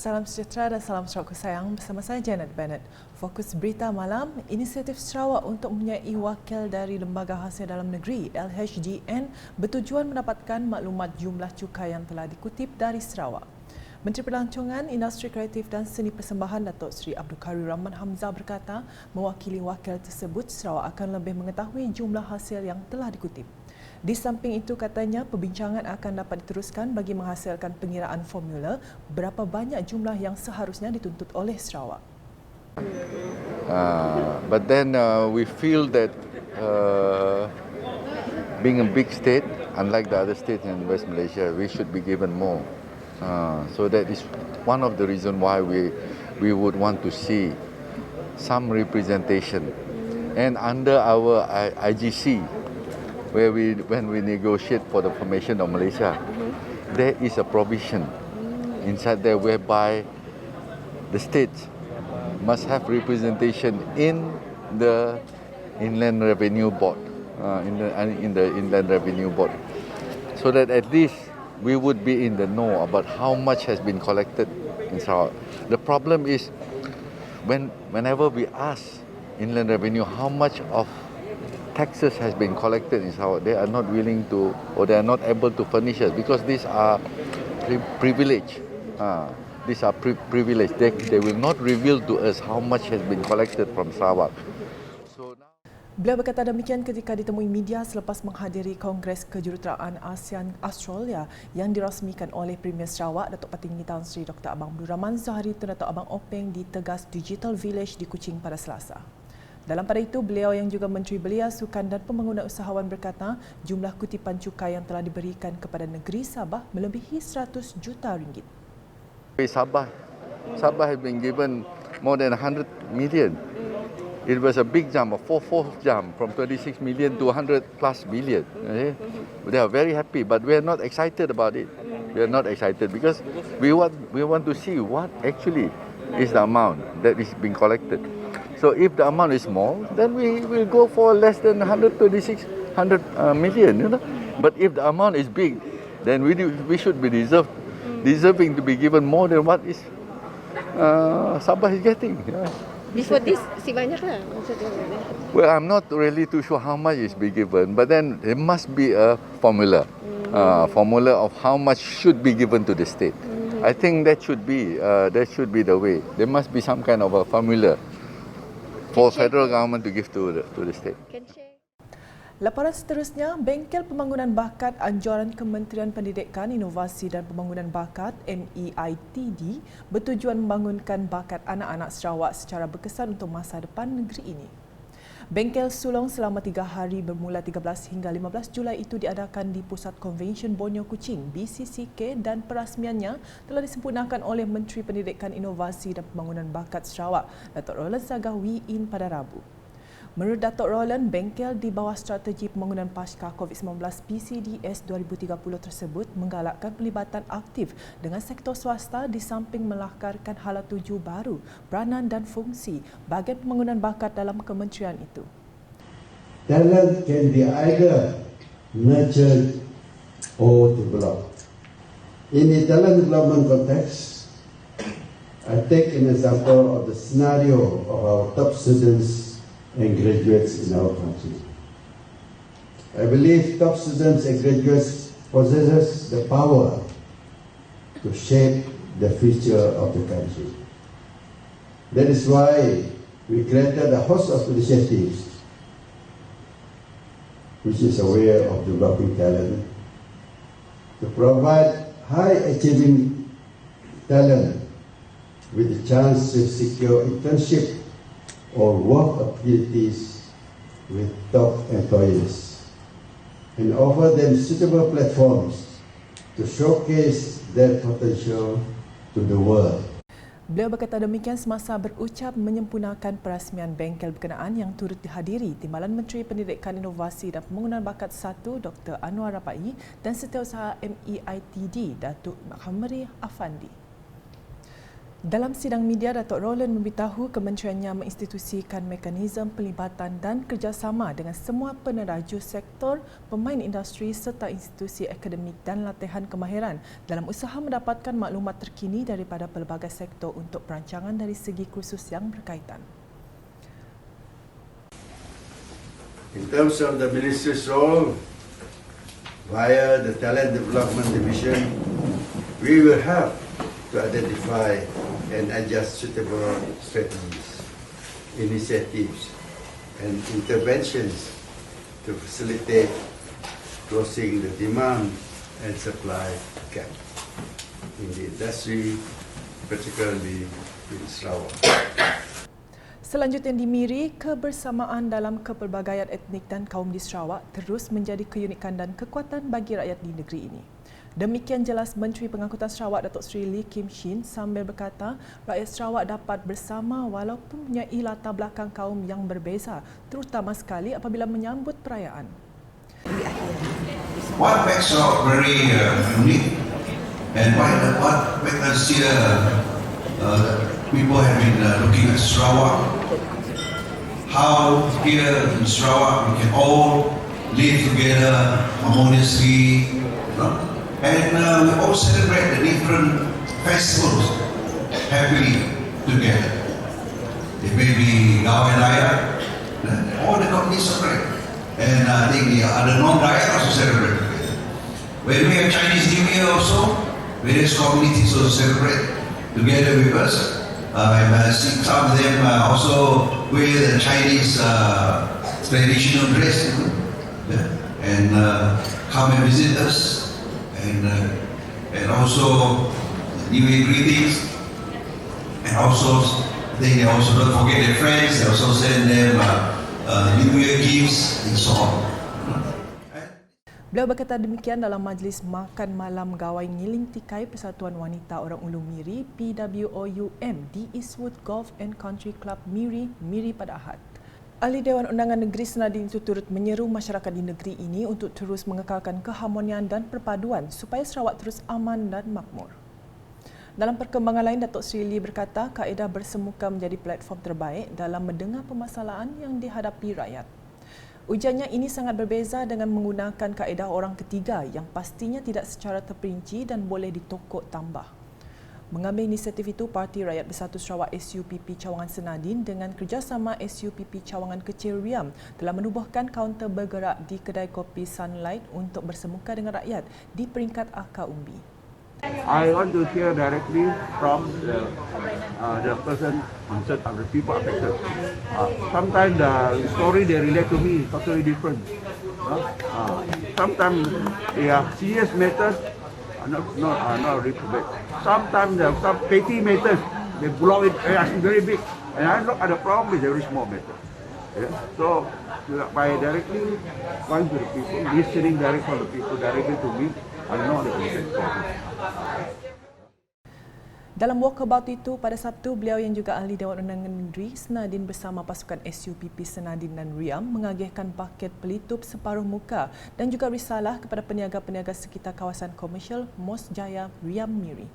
salam sejahtera dan salam Sarawak sayang bersama saya Janet Bennett. Fokus berita malam, inisiatif Sarawak untuk mempunyai wakil dari Lembaga Hasil Dalam Negeri LHDN bertujuan mendapatkan maklumat jumlah cukai yang telah dikutip dari Sarawak. Menteri Pelancongan, Industri Kreatif dan Seni Persembahan Datuk Seri Abdul Karim Rahman Hamzah berkata, mewakili wakil tersebut, Sarawak akan lebih mengetahui jumlah hasil yang telah dikutip. Di samping itu, katanya perbincangan akan dapat diteruskan bagi menghasilkan pengiraan formula berapa banyak jumlah yang seharusnya dituntut oleh Sarawak. But then we feel that being a big state, unlike the other states in West Malaysia, we should be given more. So that is one of the reasons why we would want to see some representation. And under our IGC, when we negotiate for the formation of Malaysia, there is a provision inside there whereby the states must have representation in the Inland Revenue Board, in the Inland Revenue Board, so that at least we would be in the know about how much has been collected in Sarawak. The problem is whenever we ask Inland Revenue how much of taxes has been collected in Sarawak, they are not willing to, or they are not able to furnish us because these are privilege. These are privilege. They will not reveal to us how much has been collected from Sarawak. So now... Beliau berkata demikian ketika ditemui media selepas menghadiri Kongres Kejuruteraan ASEAN Australia yang dirasmikan oleh Premier Sarawak, Datuk Patinggi Tan Sri Dr. Abang Abdul Rahman Zahari Tun Datuk Abang Openg di Tegas Digital Village di Kuching pada Selasa. Dalam pada itu, beliau yang juga Menteri Belia, Sukan dan Pembangunan Usahawan berkata jumlah kutipan cukai yang telah diberikan kepada negeri Sabah melebihi 100 juta ringgit. Sabah has been given more than 100 million. It was a big jump, a four-fold jump from 26 million to 100 plus million. Okay? They are very happy, but we are not excited about it. We are not excited because we want to see what actually is the amount that is being collected. So if the amount is small, then we will go for less than 126 million. You know? But if the amount is big, then we should be deserving to be given more than what is Sabah is getting. Yeah. Before this, si banyak lah maksudnya. Well, I'm not really too sure how much is be given, but then there must be a formula, formula of how much should be given to the state. I think that should be the way. There must be some kind of a formula for federal government to give to the state. Laporan seterusnya, Bengkel Pembangunan Bakat Anjuran Kementerian Pendidikan, Inovasi dan Pembangunan Bakat MEITD bertujuan membangunkan bakat anak-anak Sarawak secara berkesan untuk masa depan negeri ini. Bengkel sulong selama 3 hari bermula 13 hingga 15 Julai itu diadakan di Pusat Convention Borneo Kuching BCCK dan perasmiannya telah disempurnakan oleh Menteri Pendidikan, Inovasi dan Pembangunan Bakat Sarawak, Datuk Roland Sagah Wee In pada Rabu. Menurut Datuk Roland, bengkel di bawah strategi pembangunan pasca COVID-19 PCDS 2030 tersebut menggalakkan pelibatan aktif dengan sektor swasta di samping melakarkan hala tuju baru, peranan dan fungsi bahagian pembangunan bakat dalam kementerian itu. Talent can be either nurtured or developed. In the talent development context, I take an example of the scenario of our top students and graduates in our country. I believe top students and graduates possesses the power to shape the future of the country. That is why we created a host of initiatives which is aware of developing talent to provide high achieving talent with the chance to secure internship or work opportunities with top employers and offer them suitable platforms to showcase their potential to the world. Beliau berkata demikian semasa berucap menyempurnakan perasmian bengkel berkenaan yang turut dihadiri Timbalan Menteri Pendidikan, Inovasi dan Pembangunan Bakat 1 Dr. Anwar Rapai dan Setiausaha MEITD Datuk Hamri Afandi. Dalam sidang media, Datuk Roland memberitahu kementeriannya menginstitusikan mekanisme pelibatan dan kerjasama dengan semua peneraju sektor, pemain industri serta institusi akademik dan latihan kemahiran dalam usaha mendapatkan maklumat terkini daripada pelbagai sektor untuk perancangan dari segi kursus yang berkaitan. In terms of the Ministry's role, via the Talent Development Division, we will help to identify and adjust suitable strategies, initiatives, and interventions to facilitate closing the demand and supply gap in the industry, particularly in Sarawak. Selanjutnya di Miri, kebersamaan dalam kepelbagaian etnik dan kaum di Sarawak terus menjadi keunikan dan kekuatan bagi rakyat di negeri ini. Demikian jelas Menteri Pengangkutan Sarawak Datuk Seri Lee Kim Shin sambil berkata rakyat Sarawak dapat bersama walaupun mempunyai latar belakang kaum yang berbeza, terutama sekali apabila menyambut perayaan. What makes Sarawak very unique and what makes us here people have been looking at Sarawak, how here in Sarawak we can all live together harmoniously, and we all celebrate the different festivals happily together. It may be Gawain Raya, all the communities celebrate, and I think the other non-Raya also celebrate together. When we have Chinese New Year also, various communities also celebrate together with us. I see some of them also wear the Chinese traditional dress, and come and visit us. And also New Year greetings, and also they also don't forget their friends. They also send them New Year gifts and so on. Beliau berkata demikian dalam majlis makan malam gawai ngiling tikai Persatuan Wanita Orang Ulu Miri PWOUM di Eastwood Golf and Country Club Miri pada Ahad. Ahli Dewan Undangan Negeri Senadin itu turut menyeru masyarakat di negeri ini untuk terus mengekalkan keharmonian dan perpaduan supaya Sarawak terus aman dan makmur. Dalam perkembangan lain, Datuk Seri Lee berkata kaedah bersemuka menjadi platform terbaik dalam mendengar permasalahan yang dihadapi rakyat. Ujarnya ini sangat berbeza dengan menggunakan kaedah orang ketiga yang pastinya tidak secara terperinci dan boleh ditokok tambah. Mengambil inisiatif itu, Parti Rakyat Bersatu Sarawak SUPP Cawangan Senadin dengan kerjasama SUPP Cawangan Kecil Riam telah menubuhkan kaunter bergerak di kedai kopi Sunlight untuk bersemuka dengan rakyat di peringkat akar umbi. I want to hear directly from the person concerned and the people affected. Sometimes the story they relate to me is totally different. Sometimes they are serious matters, not reprobate. Sometimes there are some petty matters, they blow it very big. And I look at the problem is very small matter. Yeah? So by directly going to the people, listening directly from the people directly to me, I know the exact problem. Dalam walkabout itu, pada Sabtu, beliau yang juga ahli Dewan Undangan Negeri Senadin bersama pasukan SUPP Senadin dan Riam mengagihkan paket pelitup separuh muka dan juga risalah kepada peniaga-peniaga sekitar kawasan komersial Mos Jaya Riam Miri.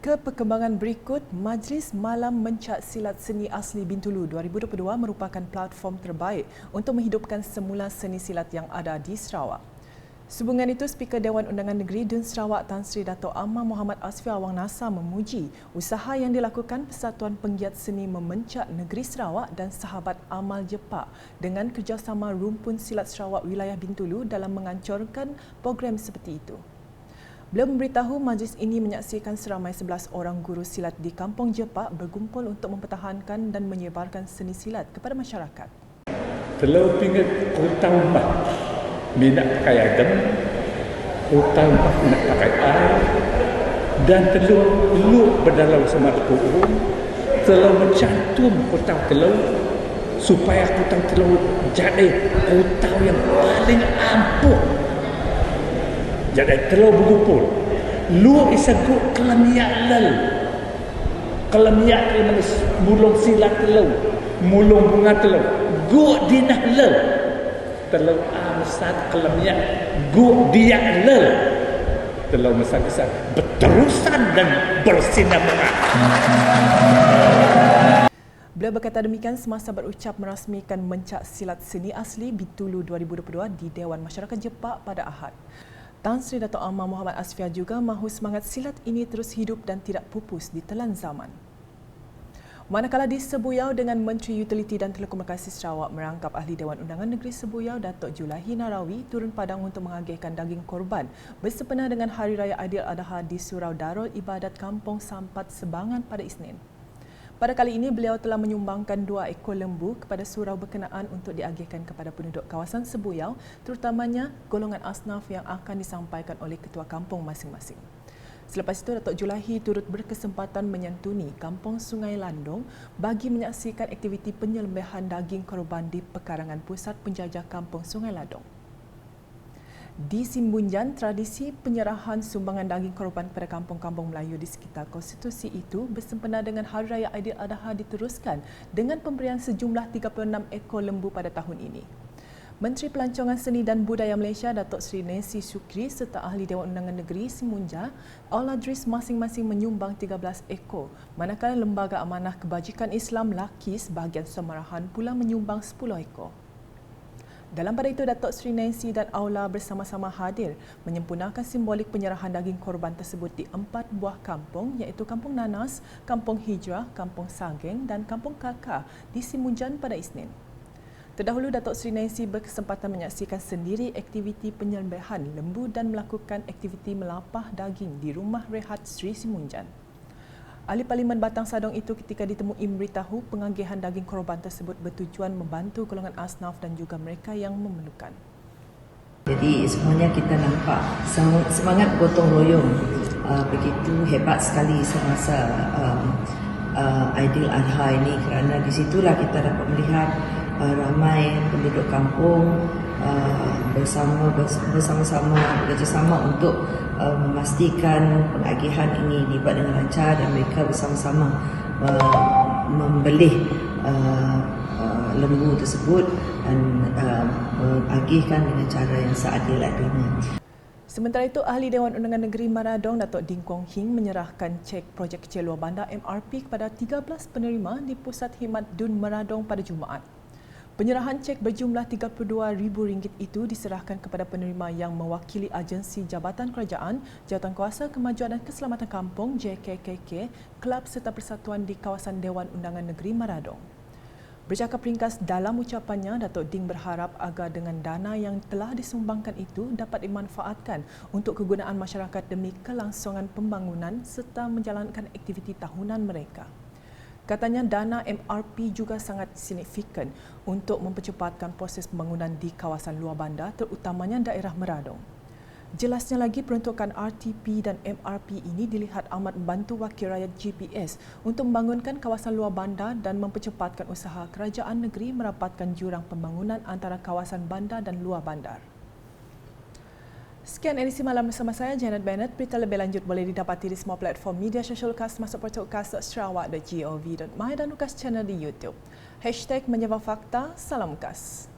Ke perkembangan berikut, Majlis Malam Mencak Silat Seni Asli Bintulu 2022 merupakan platform terbaik untuk menghidupkan semula seni silat yang ada di Sarawak. Sehubungan itu, Speaker Dewan Undangan Negeri Dun Sarawak Tan Sri Dato' Amar Muhammad Asfi Awang Nasa memuji usaha yang dilakukan Persatuan Penggiat Seni Memencak Negeri Sarawak dan Sahabat Amal Jepak dengan kerjasama Rumpun Silat Sarawak Wilayah Bintulu dalam mengancorkan program seperti itu. Beliau memberitahu majlis ini menyaksikan seramai 11 orang guru silat di Kampung Jepak berkumpul untuk mempertahankan dan menyebarkan seni silat kepada masyarakat. Terlalu pingat utama minat pakai item, utama nak pakai air, dan telur berdalam sama telur, telur mencantum kutang telur supaya kutang telur jadi kutang yang paling ampuh. Jadi telur berkumpul. Lu isagut kelamiak lel. Kelamiak lel mulung silat telur, mulung bunga telur. Guk dinah lel. Telur amsat kelamiak guk diak lel. telah masa-masa berterusan dan bersinambungan. Beliau berkata demikian semasa berucap merasmikan Mencak Silat Seni Asli Bitulu 2022 di Dewan Masyarakat Jepak pada Ahad. Tan Sri Dato' Amar Muhammad Asfiah juga mahu semangat silat ini terus hidup dan tidak pupus di telan zaman. Manakala di Sebuyau dengan Menteri Utiliti dan Telekomunikasi Sarawak merangkap Ahli Dewan Undangan Negeri Sebuyau Datuk Julahi Narawi turun padang untuk mengagihkan daging korban bersempena dengan Hari Raya Aidiladha di Surau Darul Ibadat Kampung Sampat Sebangan pada Isnin. Pada kali ini, beliau telah menyumbangkan 2 ekor lembu kepada surau berkenaan untuk diagihkan kepada penduduk kawasan Sebuyau, terutamanya golongan asnaf yang akan disampaikan oleh ketua kampung masing-masing. Selepas itu, Datuk Julahi turut berkesempatan menyantuni Kampung Sungai Landong bagi menyaksikan aktiviti penyembelihan daging korban di Pekarangan Pusat Penjajah Kampung Sungai Landong. Di Simbunjan, tradisi penyerahan sumbangan daging korban kepada kampung-kampung Melayu di sekitar konstitusi itu bersempena dengan Hari Raya Aidiladha diteruskan dengan pemberian sejumlah 36 ekor lembu pada tahun ini. Menteri Pelancongan Seni dan Budaya Malaysia Datuk Seri Nancy Sukri serta Ahli Dewan Undangan Negeri Simunja Auladris masing-masing menyumbang 13 ekor, manakala Lembaga Amanah Kebajikan Islam LAKIS bahagian Samarahan pula menyumbang 10 ekor. Dalam pada itu, Datuk Seri Nancy dan Aula bersama-sama hadir menyempurnakan simbolik penyerahan daging korban tersebut di 4 buah kampung iaitu Kampung Nanas, Kampung Hijrah, Kampung Sageng dan Kampung Kaka di Simunjan pada Isnin. Terdahulu, Datuk Seri Nancy berkesempatan menyaksikan sendiri aktiviti penyembelihan lembu dan melakukan aktiviti melapah daging di Rumah Rehat Sri Simunjan. Ahli Parlimen Batang Sadong itu ketika ditemui memberitahu pengagihan daging korban tersebut bertujuan membantu golongan asnaf dan juga mereka yang memerlukan. Jadi semuanya kita nampak semangat gotong royong begitu hebat sekali semasa Aidiladha ini, kerana di situlah kita dapat melihat ramai penduduk kampung bersama-sama bekerjasama untuk memastikan pengagihan ini dibuat dengan lancar dan mereka bersama-sama membelih lembu tersebut dan mengagihkan dengan cara yang seadil-adilnya. Sementara itu, Ahli Dewan Undangan Negeri Maradong Datuk Ding Kuang Hing menyerahkan cek projek kecil luar bandar MRP kepada 13 penerima di Pusat Khidmat Dun Maradong pada Jumaat. Penyerahan cek berjumlah RM32,000 itu diserahkan kepada penerima yang mewakili Agensi Jabatan Kerajaan, Jawatan Kuasa Kemajuan dan Keselamatan Kampung JKKK, kelab serta persatuan di kawasan Dewan Undangan Negeri Maradong. Bercakap ringkas dalam ucapannya, Datuk Ding berharap agar dengan dana yang telah disumbangkan itu dapat dimanfaatkan untuk kegunaan masyarakat demi kelangsungan pembangunan serta menjalankan aktiviti tahunan mereka. Katanya dana MRP juga sangat signifikan untuk mempercepatkan proses pembangunan di kawasan luar bandar terutamanya daerah Maradong. Jelasnya lagi, peruntukan RTP dan MRP ini dilihat amat membantu wakil rakyat GPS untuk membangunkan kawasan luar bandar dan mempercepatkan usaha kerajaan negeri merapatkan jurang pembangunan antara kawasan bandar dan luar bandar. Sekian edisi malam bersama saya, Janet Bennett. Berita lebih lanjut boleh didapati di semua platform media sosial KAS masuk portal kas.sarawak.gov.my dan KAS channel di YouTube. #Menjawab Fakta, salam KAS.